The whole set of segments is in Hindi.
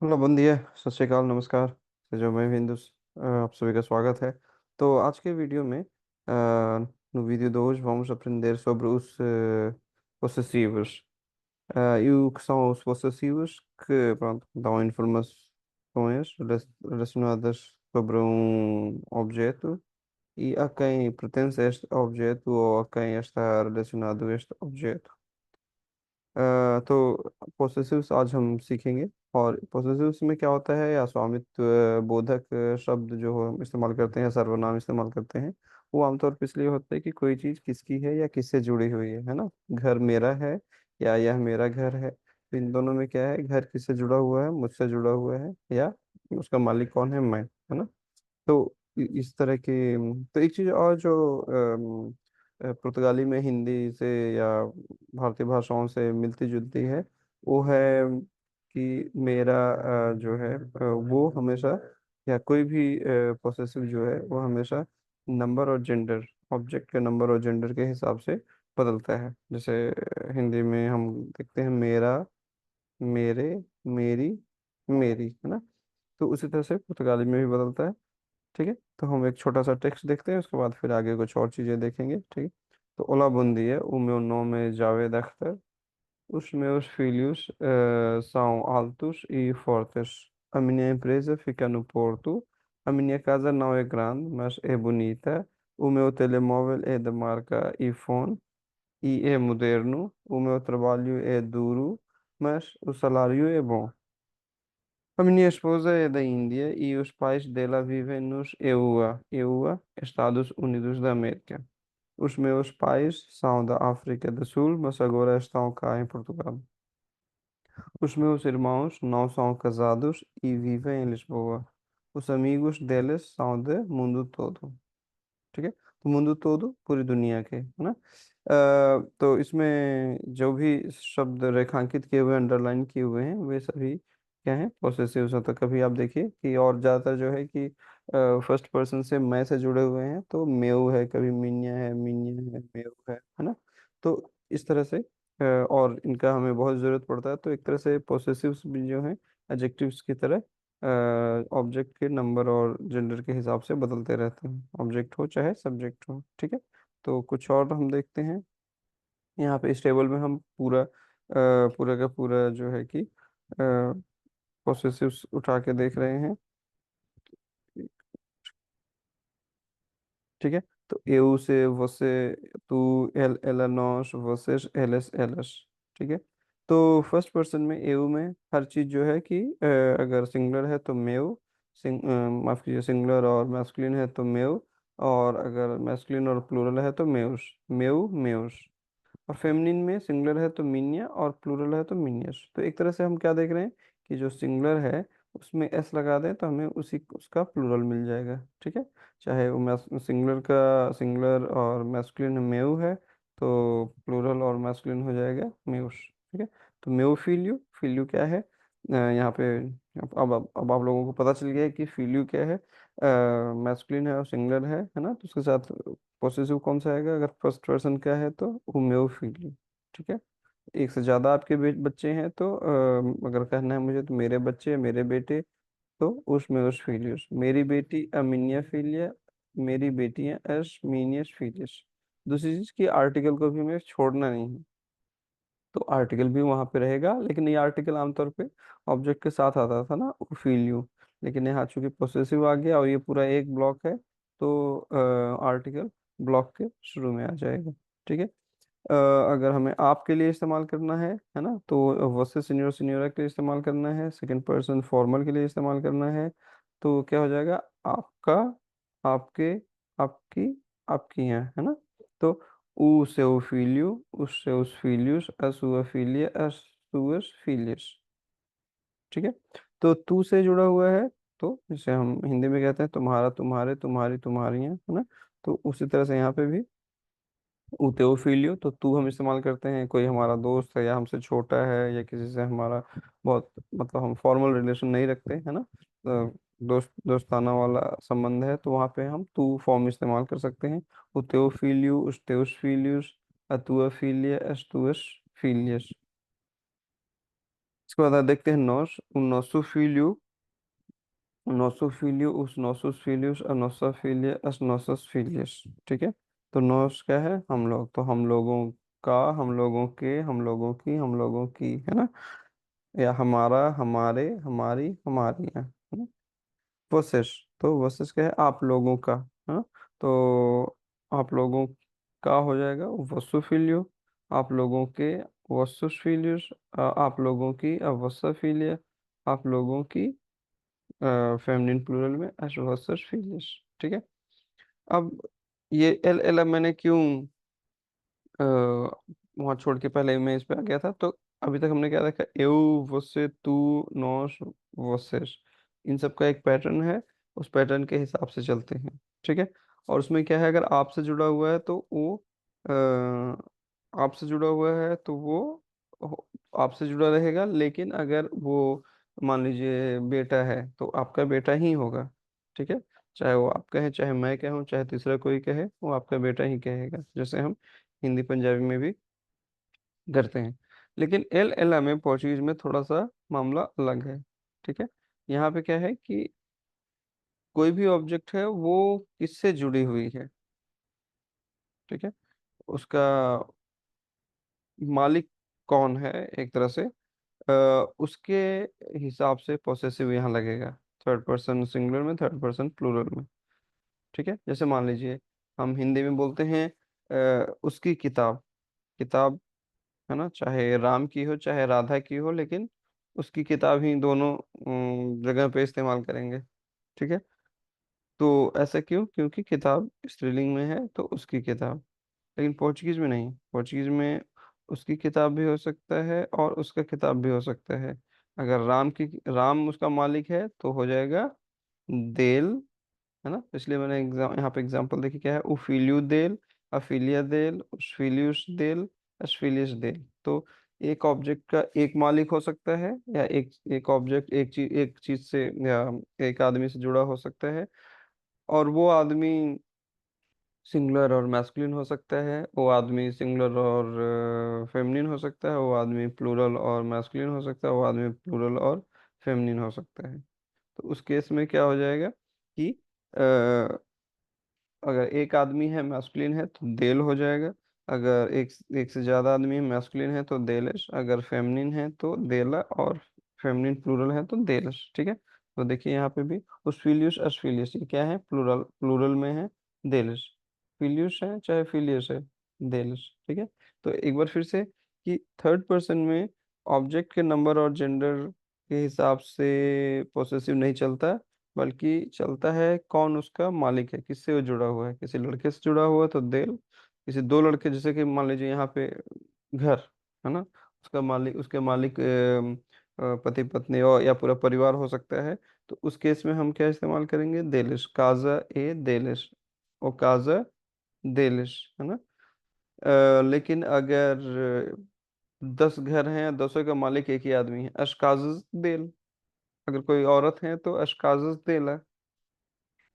हेलो बंदिया, सत श्रीकाल, नमस्कार। जो मैं हिंदू, आप सभी का स्वागत है। तो आज के वीडियो में no vídeo de hoje vamos aprender sobre os possessivos. E o que são os possessivos? Que, pronto, dão informações relacionadas sobre um objeto e a quem pertence este objeto ou a quem está relacionado este objeto। तो पोसेसिव्स आज हम सीखेंगे। और पोसेसिव्स में क्या होता है, या स्वामित्व बोधक शब्द जो हम इस्तेमाल करते हैं, सर्वनाम इस्तेमाल करते हैं, वो आमतौर पर इसलिए होता है कि कोई चीज़ किसकी है या किससे जुड़ी हुई है ना। घर मेरा है या यह मेरा घर है, तो इन दोनों में क्या है, घर किससे जुड़ा हुआ है, मुझसे जुड़ा हुआ है, या उसका मालिक कौन है, मैं, है ना। तो इस तरह की। तो एक चीज और जो पुर्तगाली में हिंदी से या भारतीय भाषाओं से मिलती जुलती है, वो है कि मेरा जो है वो हमेशा, या कोई भी पोसेसिव जो है वो हमेशा नंबर और जेंडर, ऑब्जेक्ट के नंबर और जेंडर के हिसाब से बदलता है। जैसे हिंदी में हम देखते हैं मेरा, मेरे, मेरी, मेरी, है ना। तो उसी तरह से पुर्तगाली में भी बदलता है। ठीक है, तो हम एक छोटा सा टेक्स्ट देखते हैं, उसके बाद फिर आगे कुछ और चीजें देखेंगे। ठीक है। तो ओला बूंदी है, o meu nome é Javed Akhtar, os meus filhos são altos e fortes, a minha empresa fica no Porto, a minha casa não é grande, mas é bonita, o meu telemóvel é da marca iPhone e é moderno, o meu trabalho é duro, mas o salário é bom. A minha esposa é da Índia e os pais dela vivem nos EUA, EUA, Estados Unidos da América. Os meus pais são da África do Sul, mas agora estão cá em Portugal. Os meus irmãos não são casados e vivem em Lisboa. Os amigos deles são do mundo todo। ठीक है, तो मुंडू तोदू पूरी दुनिया के, है ना। तो इसमें जो भी शब्द रेखांकित किए हुए, अंडरलाइन किए हुए हैं, वे सभी क्या हैं, पॉसेसिव्स हैं। तो कभी आप देखिए कि, और ज़्यादातर जो है कि फर्स्ट पर्सन से मैं से जुड़े हुए हैं, तो मेव है, कभी मिन्या है, मिन्या है, मेव है ना। तो इस तरह से और इनका हमें बहुत ज़रूरत पड़ता है। तो एक तरह से पॉसेसिव्स भी जो हैं एडजेक्टिव्स की तरह ऑब्जेक्ट के नंबर और जेंडर के हिसाब से बदलते रहते हैं, ऑब्जेक्ट हो चाहे सब्जेक्ट हो। ठीक है। तो कुछ और हम देखते हैं। यहाँ पे इस टेबल में हम पूरा का पूरा जो है कि पोसेसिव्स उठा के देख रहे हैं। ठीक है। तो eu से, você, tu, ele, ela, nós, vocês, eles, elas। ठीक है। तो फर्स्ट पर्सन में eu में हर चीज जो है कि अगर सिंगुलर है तो meu, माफ कीजिए, सिंगुलर और मैस्कुलिन है तो meu, और अगर मैस्कुलिन और प्लूरल है तो meus, meu, meus। और फेमिनिन में सिंगुलर है तो मीनिया और प्लूरल है तो मीनियस। तो एक तरह से हम क्या देख रहे हैं कि जो सिंगुलर है उसमें एस लगा दें तो हमें उसी उसका प्लूरल मिल जाएगा। ठीक है। चाहे वो सिंगुलर का सिंगुलर और मैस्कुलिन मेव है, तो प्लूरल और मैस्कुलिन हो जाएगा मेउस। ठीक है। तो मेव फील्यू, फील्यू क्या है, यहाँ पे अब आप लोगों को पता चल गया है कि फील्यू क्या है। मैस्कुलिन है और सिंगुलर है ना। तो उसके साथ पॉसेसिव कौन सा आएगा, अगर फर्स्ट पर्सन का है तो होम्योफिली। ठीक है। एक से ज्यादा आपके बच्चे हैं तो अगर कहना है मुझे तो मेरे बच्चे, मेरे बेटे, तो उसमें उस फीलियस, मेरी बेटी अमीनिया फीलिया, मेरी बेटियां अशमीनियस फीलियस। दूसरी चीज की आर्टिकल को भी हमें छोड़ना नहीं है, तो आर्टिकल भी वहां पे रहेगा, लेकिन ये आर्टिकल आमतौर पे ऑब्जेक्ट के साथ आता था ना, फील। लेकिन यहाँ चूंकि पोसेसिव आ गया और ये पूरा एक ब्लॉक है, तो आर्टिकल ब्लॉक के शुरू में आ जाएगा। ठीक है। अगर हमें आपके लिए इस्तेमाल करना है ना, तो वर्सेस सीनियर सीनियरा के लिए इस्तेमाल करना है, सेकंड पर्सन फॉर्मल के लिए इस्तेमाल करना है, तो क्या हो जाएगा, आपका, आपके, आपकी, आपकी है ना। तो o seu filho, os seus filhos, a sua filha, as suas filhas। ठीक है। तो तू से जुड़ा हुआ है, तो जिसे हम हिंदी में कहते हैं तुम्हारा, तुम्हारे, तुम्हारी, तुम्हारियां, है ना। तो उसी तरह से यहाँ पे भी उतेओफिलियो, तो तू हम इस्तेमाल करते हैं, कोई हमारा दोस्त है या हमसे छोटा है या किसी से हमारा बहुत, मतलब हम फॉर्मल रिलेशन नहीं रखते, है ना। दोस्ताना वाला संबंध है, तो वहाँ पे हम तू फॉर्म इस्तेमाल कर सकते हैं। उतेओफिलियो, उस्तेओसफिलियुस, अतुओफिलिया, एस्तुअस फिलियस। इसके बाद देखते हैं नॉस, नोसोफिलियो, नोसोफिलियो उस नोसोफिलियस अनोसोफिलिया अस नोसोफिलियस। ठीक है। तो नोस क्या है, हम लोग, तो हम लोगों का, हम लोगों के, हम लोगों की, हम लोगों की, है ना, या हमारा, हमारे, हमारी, हमारी है ना? वर्सेस, तो वर्सेस क्या है, आप लोगों का, हाँ। तो आप लोगों का हो जाएगा वसुफिलियो, आप लोगों के वसुफिलियस, आप लोगों की वसफिलिया, आप लोगों की फेमिनिन प्लूरल में वसफिलियस। ठीक है। अब ये एल एल मैंने क्यों वहां छोड़ के पहले मैं इस पे आ गया था, तो अभी तक हमने क्या देखा, एउ, वसे, तू, नोश, वसेस, इन सब का एक पैटर्न है, उस पैटर्न के हिसाब से चलते हैं। ठीक है। और उसमें क्या है, अगर आपसे जुड़ा हुआ है तो वो आपसे जुड़ा हुआ है तो वो आपसे जुड़ा रहेगा, लेकिन अगर वो मान लीजिए बेटा है तो आपका बेटा ही होगा। ठीक है। चाहे वो आप कहें, चाहे मैं कहूँ, चाहे तीसरा कोई कहे, वो आपका बेटा ही कहेगा, जैसे हम हिंदी पंजाबी में भी करते हैं। लेकिन एल एला में पोर्चुगीज में थोड़ा सा मामला अलग है। ठीक है। यहाँ पे क्या है कि कोई भी ऑब्जेक्ट है वो किससे जुड़ी हुई है। ठीक है। उसका मालिक कौन है, एक तरह से उसके हिसाब से पोसेसिव यहाँ लगेगा, थर्ड पर्सन सिंगुलर में, थर्ड पर्सन प्लूरल में। ठीक है। जैसे मान लीजिए हम हिंदी में बोलते हैं उसकी किताब, किताब, है ना, चाहे राम की हो चाहे राधा की हो, लेकिन उसकी किताब ही दोनों जगह पे इस्तेमाल करेंगे। ठीक है। तो ऐसा क्यों, क्योंकि किताब स्त्रीलिंग में है तो उसकी किताब। लेकिन पोर्चुगीज में नहीं, पोर्चुगीज में उसकी किताब भी हो सकता है और उसका किताब भी हो सकता है। अगर राम उसका मालिक है तो हो जाएगा देल, है ना। इसलिए मैंने यहाँ पे एग्जांपल देखी क्या है, उफिलियो देल, अफिलिया देल, उसफिलियुस देल, असफिलियस देल। तो एक ऑब्जेक्ट का एक मालिक हो सकता है, या एक एक ऑब्जेक्ट एक चीज से या एक आदमी से जुड़ा हो सकता है, और वो आदमी सिंगुलर और मैस्कुलिन हो सकता है, वो आदमी सिंगुलर और फेमिनिन हो सकता है, वो आदमी प्लूरल और मैस्कुलिन हो सकता है, वो आदमी प्लूरल और फेमिनिन हो सकता है। तो उस केस में क्या हो जाएगा कि अगर एक आदमी है मैस्कुलिन है तो देल हो जाएगा, अगर एक से ज्यादा आदमी मैस्कुलिन है तो देलस, अगर फेमिनिन है तो देला, और फेमिनिन प्लूरल है तो देलस। ठीक है। तो देखिए यहाँ पे भी उस फिलियस असफिलियस, ये क्या है, प्लूरल, प्लूरल में है देलस, फिलियस है चाहे फिलियस है, देलस। ठीक है। तो एक बार फिर से कि थर्ड पर्सन में ऑब्जेक्ट के नंबर और जेंडर के हिसाब से पोसेसिव नहीं चलता, बल्कि चलता है कौन उसका मालिक है, किससे वो जुड़ा हुआ है। किसी लड़के से जुड़ा हुआ है तो देल, किसी दो लड़के, जैसे कि मान लीजिए यहाँ पे घर, है ना, उसका मालिक, उसके मालिक पति पत्नी और या पूरा परिवार हो सकता है। तो उस केस में हम क्या इस्तेमाल करेंगे, देलिश, काजा ए देलिश, और काजा देलिश, है ना। लेकिन अगर 10 घर हैं, 10 का मालिक एक ही आदमी है, अशकाज़ देल। अगर कोई औरत है तो अशकाज़ देल है,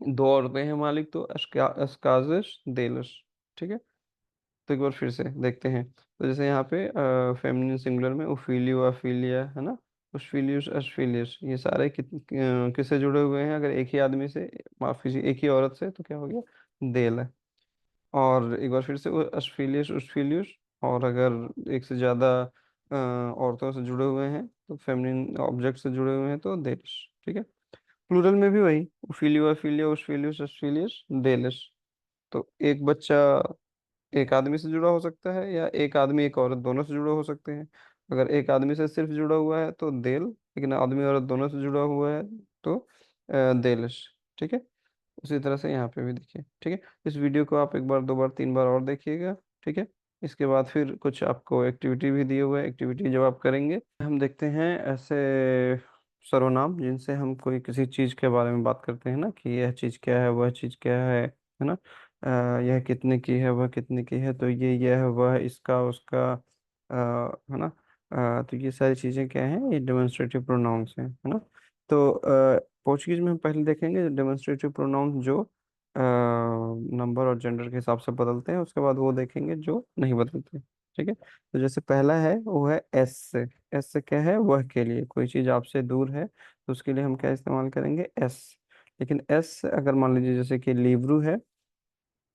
दो औरतें हैं मालिक तो अस्काजिश देलस। ठीक है। तो एक बार फिर से देखते हैं, तो जैसे यहाँ पे फेमिनिन सिंगुलर में ओफिलियो, अफिलिया, है ना, उस्फिलियुस, असफिलियस, ये सारे किससे जुड़े हुए हैं, अगर एक ही आदमी से, माफ कीजिए एक ही औरत से, तो क्या हो गया, देल है। और एक बार फिर से असफिलियस, उस्फिलियुस, और अगर एक से ज्यादा औरतों से जुड़े हुए हैं तो फेमिनिन ऑब्जेक्ट से जुड़े हुए हैं तो देलस। ठीक है। प्लूरल में भी वही, फिलियो, फिलियो, फिलियस, फिलियस, डेलस। तो एक बच्चा एक आदमी से जुड़ा हो सकता है, या एक आदमी एक औरत, दोनों से जुड़े हो सकते हैं। अगर एक आदमी से सिर्फ जुड़ा हुआ है तो देल, लेकिन आदमी औरत दोनों से जुड़ा हुआ है तो देलस। ठीक है। उसी तरह से यहाँ पे भी देखिए। ठीक है। इस वीडियो को आप एक बार, दो बार, तीन बार और देखिएगा। ठीक है। इसके बाद फिर कुछ आपको एक्टिविटी भी दिए हुए हैं, एक्टिविटी जब आप करेंगे हम देखते हैं ऐसे सर्वनाम जिनसे हम कोई किसी चीज़ के बारे में बात करते हैं ना, कि यह चीज़ क्या है, वह चीज़ क्या है ना, यह कितने की है, वह कितने की है, तो ये यह वह इसका उसका, है ना। तो ये सारी चीज़ें क्या हैं, ये डेमोन्स्ट्रेटिव प्रोनाउंस हैं, है ना। तो पोर्चुगीज में हम पहले देखेंगे डेमोन्स्ट्रेटिव प्रोनाउंस जो नंबर और जेंडर के हिसाब से बदलते हैं, उसके बाद वो देखेंगे जो नहीं बदलते। ठीक है, तो जैसे पहला है वो है एस से। एस से क्या है, वह के लिए, कोई चीज आपसे दूर है तो उसके लिए हम क्या इस्तेमाल करेंगे, एस। लेकिन एस अगर मान लीजिए जैसे कि लीब्रू है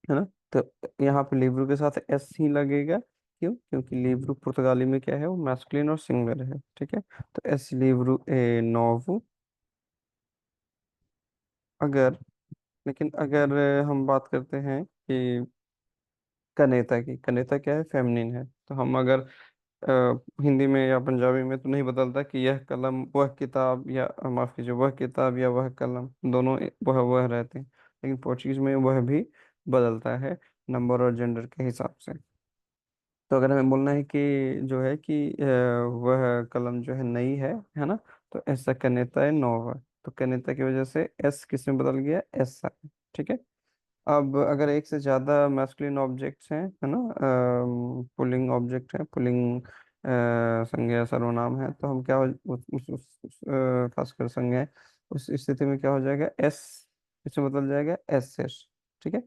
ना, तो यहाँ पे लीब्रू के साथ एस ही लगेगा। क्यों, क्योंकि लीब्रू पुर्तगाली में क्या है, वो मैस्कुलिन और सिंगुलर है। ठीक है, तो एस लीब्रू ए नोवो। अगर, लेकिन अगर हम बात करते हैं कि कनेता की, कनेता क्या है, फेमिनिन है, तो हम अगर हिंदी में या पंजाबी में तो नहीं बदलता कि यह कलम वह किताब, या माफ कीजिए वह किताब या वह कलम, दोनों वह रहते हैं। लेकिन पोर्चुगीज में वह भी बदलता है नंबर और जेंडर के हिसाब से। तो अगर हमें बोलना है कि जो है कि वह कलम जो है नई है ना, तो ऐसा कनेता है नोवा। तो कनेता की वजह से एस किस में बदल गया, एस है। ठीक है, अब अगर एक से ज्यादा मैस्कुलिन ऑब्जेक्ट्स हैं, है ना, पुलिंग ऑब्जेक्ट है, पुलिंग संज्ञा सर्वनाम है, तो हम क्या हो खासकर संज्ञा है, उस स्थिति में क्या हो जाएगा, एस इसमें बदल जाएगा एस एस। ठीक है,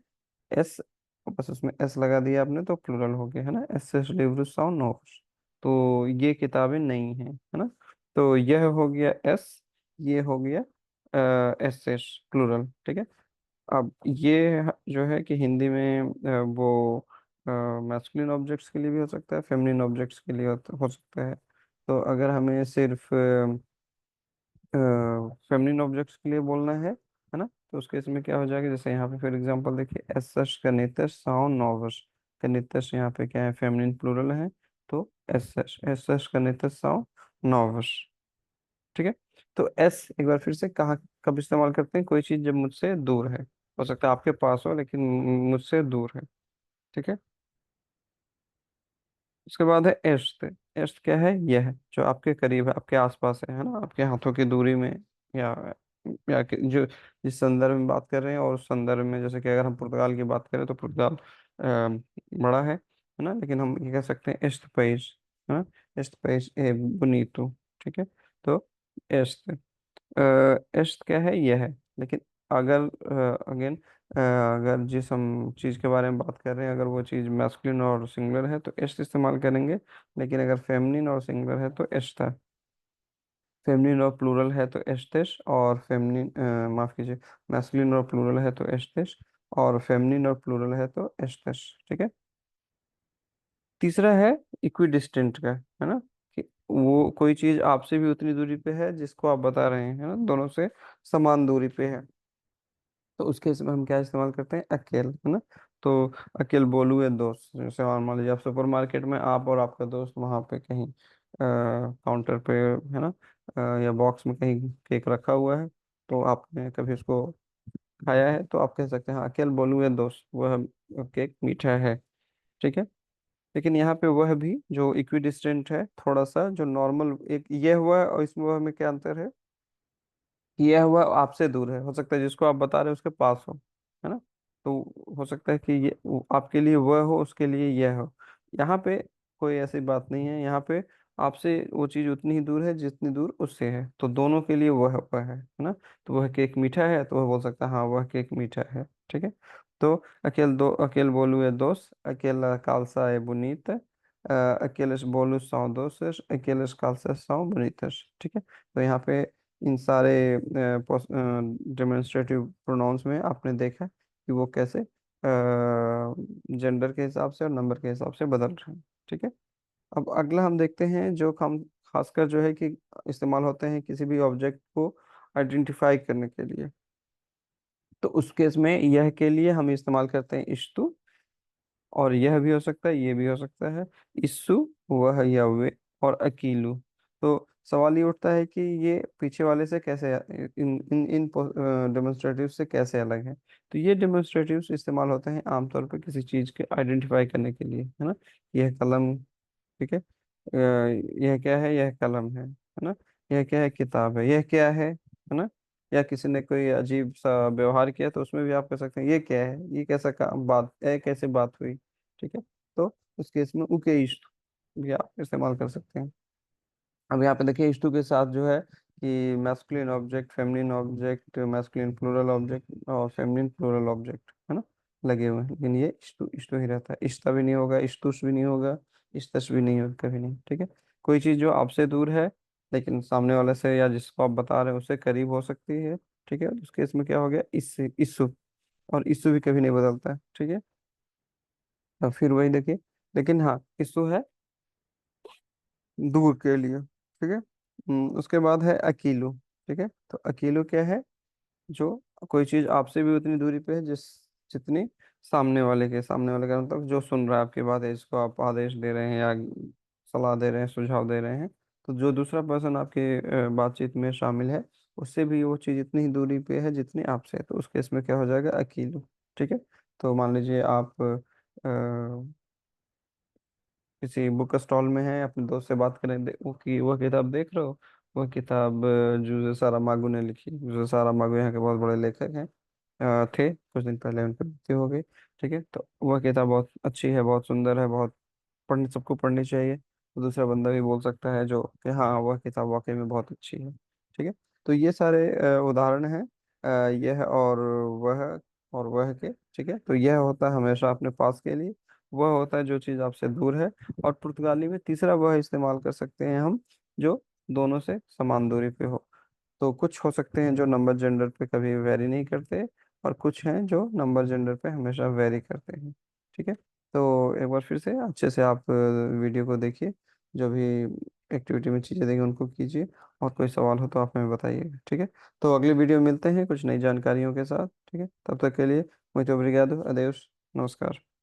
एस, बस उसमें एस लगा दिया आपने तो प्लूरल हो गया, है ना, एस एस लिब्रुस साउंड नोव्स। तो ये किताबें नहीं हैं, है ना, तो यह हो गया एस, ये हो गया एस एस प्लूरल। ठीक है, अब ये जो है कि हिंदी में वो मैस्कुलिन ऑब्जेक्ट्स के लिए भी हो सकता है, फेमिनिन ऑब्जेक्ट्स के लिए हो सकता है। तो अगर हमें सिर्फ फेमिनिन ऑब्जेक्ट्स के लिए बोलना है ना, तो उस केस में क्या हो जाएगा, जैसे यहाँ पे फॉर एग्जांपल देखिए, एसएस कनेतस साउंड नोवस। कनेतस यहाँ पे क्या है, फेमिनिन प्लूरल है, तो एसएस एसएस कनेतस साउंड नोवस। ठीक है, तो एस एक बार फिर से कहाँ कब इस्तेमाल करते हैं, कोई चीज जब मुझसे दूर है, हो सकता है आपके पास हो लेकिन मुझसे दूर है। ठीक है, उसके बाद है एस्ट। एस्ट क्या है, यह है जो आपके करीब है, आपके आसपास है ना, आपके हाथों की दूरी में, या जो जिस संदर्भ में बात कर रहे हैं, और उस संदर्भ में जैसे कि अगर हम पुर्तगाल की बात करें तो पुर्तगाल बड़ा है ना, लेकिन हम ये कह सकते हैं एस्ट país, है ना, एस्ट país ए bonito। ठीक है, तो एस्ट, एस्ट क्या है, यह है। लेकिन अगर अगेन अगर जिस हम चीज़ के बारे में बात कर रहे हैं, अगर वो चीज़ मैस्कुलिन और सिंगुलर है तो एस्ट इस्तेमाल करेंगे। लेकिन अगर फेमिनिन और सिंगुलर है तो एस्टा। फेमिनिन और प्लूरल है तो एस्टेस, और फेमिनिन माफ कीजिए, मैस्कुलिन और प्लूरल है तो एस्टेस, और फेमिनिन और प्लूरल है तो एस्टेस। ठीक है, तीसरा है इक्विडिस्टेंट का, है ना, कि वो कोई चीज आपसे भी उतनी दूरी पे है जिसको आप बता रहे हैं, है ना, दोनों से समान दूरी पे है। तो उस केस में हम क्या इस्तेमाल करते हैं, अकेल, है ना। तो अकेल बोलू है दोस्त, जैसे मान लीजिए आप सुपर मार्केट में, आप और आपका दोस्त वहां पे कहीं काउंटर पे, है ना, या बॉक्स में कहीं केक रखा हुआ है, तो आपने कभी उसको खाया है, तो आप कह सकते हैं, हाँ, अकेल बोलू है दोस्त, वह केक मीठा है। ठीक है, लेकिन यहाँ पे वह भी जो इक्विडिस्टेंट है, थोड़ा सा जो नॉर्मल, एक ये हुआ है और इसमें वह में क्या अंतर है, यह हुआ आपसे दूर है, हो सकता है जिसको आप बता रहे हो उसके पास हो, है ना, तो हो सकता है कि ये आपके लिए वह हो, उसके लिए यह हो। यहाँ पे कोई ऐसी बात नहीं है, यहाँ पे आपसे वो चीज़ उतनी ही दूर है जितनी दूर उससे है, तो दोनों के लिए वह है ना। तो वह केक मीठा है तो वह बोल सकता है, हाँ वह केक मीठा है। ठीक है, तो अकेल बोलू है दोस्त, अकेला कालसा है बुनीत, अकेले बोलू सौ दोस्त, अकेले कालसा सौ बुनीतस। ठीक है, तो यहाँ पे इन सारे डेमोन्स्ट्रेटिव प्रोनाउंस में आपने देखा कि वो कैसे जेंडर के हिसाब से और नंबर के हिसाब से बदल रहे हैं। ठीक है, अब अगला हम देखते हैं जो हम खासकर जो है कि इस्तेमाल होते हैं किसी भी ऑब्जेक्ट को आइडेंटिफाई करने के लिए। तो उस केस में यह के लिए हम इस्तेमाल करते हैं इश्तु, और यह भी हो सकता है, ये भी हो सकता है, इस्सु, वह या वे, और अकीलू। तो सवाल ये उठता है कि ये पीछे वाले से कैसे, इन इन इन डेमोन्स्ट्रेटिव से कैसे अलग है। तो ये डेमोन्स्ट्रेटिव्स इस्तेमाल होते हैं आमतौर पर किसी चीज के आइडेंटिफाई करने के लिए, है ना। यह कलम, ठीक है, यह क्या है, यह कलम है ना, यह क्या है, किताब है, यह क्या है ना, या किसी ने कोई अजीब सा व्यवहार किया तो उसमें भी आप कह सकते हैं ये क्या है, ये कैसा काम बात है, कैसे बात हुई। ठीक है, तो उस केस में उके इष्ट भी आप इस्तेमाल कर सकते हैं। अब यहाँ पे देखिए इष्टू के साथ जो है कि masculine object, feminine object, masculine plural object और फेमिनिन प्लूरल ऑब्जेक्ट, है ना, लगे हुए हैं, लेकिन ये इष्टू इष्टू ही रहता है, इश्ता भी नहीं होगा, इष्टुष भी नहीं होगा, इस तश भी नहीं होती, कभी नहीं, ठीक है। कोई चीज जो आपसे दूर है लेकिन सामने वाले से या जिसको आप बता रहे हैं उससे करीब हो सकती है, ठीक है, तो उस केस में क्या हो गया, इससे इस्सु। और इस्सु भी कभी नहीं बदलता है, ठीक है। तो फिर वही देखिए, लेकिन हाँ इस्सु है दूर के लिए, ठीक है। उसके बाद है अकीलू, ठीक है। तो अकीलू क्या है, जो कोई चीज आपसे भी उतनी दूरी पे है जिस जितनी सामने वाले का मतलब जो सुन रहा है आपकी बात है, इसको आप आदेश दे रहे हैं या सलाह दे रहे हैं, सुझाव दे रहे हैं, तो जो दूसरा पर्सन आपके बातचीत में शामिल है उससे भी वो चीज इतनी ही दूरी पे है जितनी आपसे है, तो उस केस में क्या हो जाएगा, अकीलू, ठीक है। तो मान लीजिए आप किसी बुक स्टॉल में है, अपने दोस्त से बात करें, वो की वह किताब देख रहे हो, वह किताब जूजे सारामागो ने लिखी। जूजे सारामागो यहाँ के बहुत बड़े लेखक हैं, थे, कुछ दिन पहले उनकी मृत्यु हो गई, ठीक है। तो वह किताब बहुत अच्छी है, बहुत सुंदर है, बहुत पढ़नी, सबको पढ़नी चाहिए। तो दूसरा बंदा भी बोल सकता है जो कि हाँ वह किताब वाकई में बहुत अच्छी है, ठीक है। तो ये सारे उदाहरण हैं, यह और वह के, ठीक है। तो यह होता है हमेशा अपने पास के लिए, वह होता है जो चीज़ आपसे दूर है। और पुर्तगाली में तीसरा वह इस्तेमाल कर सकते हैं हम, जो दोनों से समान दूरी पे हो। तो कुछ हो सकते हैं जो नंबर जेंडर पे कभी वेरी नहीं करते, और कुछ हैं जो नंबर जेंडर पे हमेशा वेरी करते हैं, ठीक है। तो एक बार फिर से अच्छे से आप वीडियो को देखिए, जो भी एक्टिविटी में चीज़ें देंगे उनको कीजिए, और कोई सवाल हो तो आप हमें बताइएगा, ठीक है। तो अगले वीडियो में मिलते हैं कुछ नई जानकारियों के साथ, ठीक है। तब तक के लिए muito obrigado, adeus, नमस्कार।